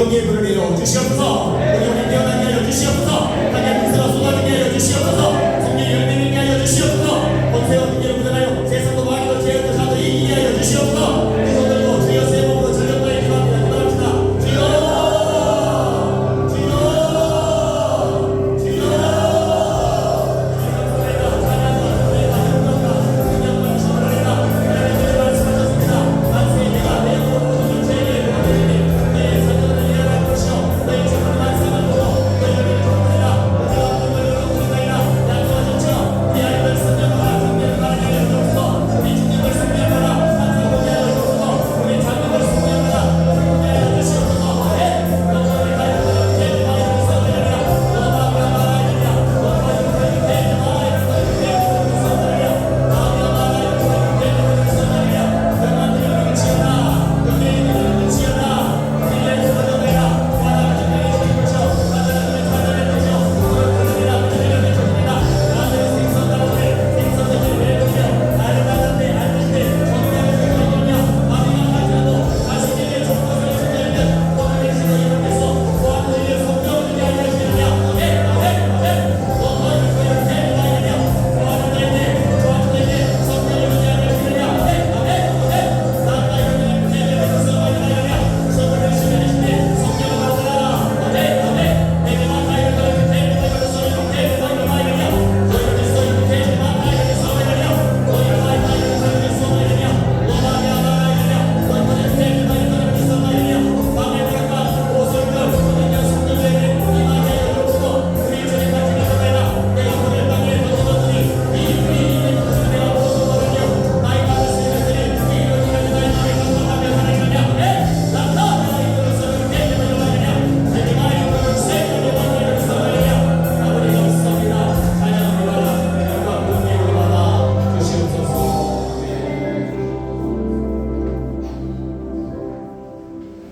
성령의 불을 내려 주시옵소서. 우리 영혼이 깨어나게 하여 주시옵소서. 하나님의 뜻으로 쏟아지게 하여 주시옵소서. 성령의 열매를 하여 주시옵소서. 권세와 능력을 부전하여 세상도 왕이도 죄악도 사도 이기게 하여 주시옵소서. 그 손들고 주여 새 몸으로 전력과에 기도합니다. 기도합시다. 주여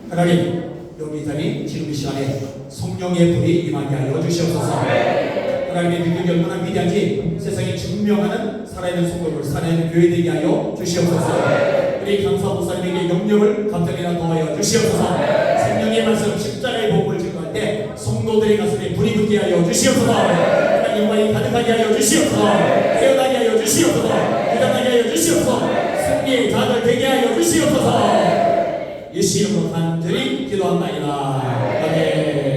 하나님, 여기 이 자리 지금 이 시간에 성령의 불이 임하게 하여 주시옵소서. 하나님의 능력이 얼마나 위대한지 세상에 증명하는 살아있는 성도를 살아있는 교회 되게 하여 주시옵소서. 우리 강사 목사님에게 영역을 갑자기나 더하여 주시옵소서. 생명의 말씀 십자가의 복음을 증거할 때 성도들의 가슴에 불이 붙게 하여 주시옵소서. 하나님 영광이 가득하게 하여 주시옵소서. 깨어나게 하여 주시옵소서. 부정하게 하여 주시옵소서. 승리의 자들 되게 하여 주시옵소서. 예수 이름으로 간절히 기도한다이다. 아멘.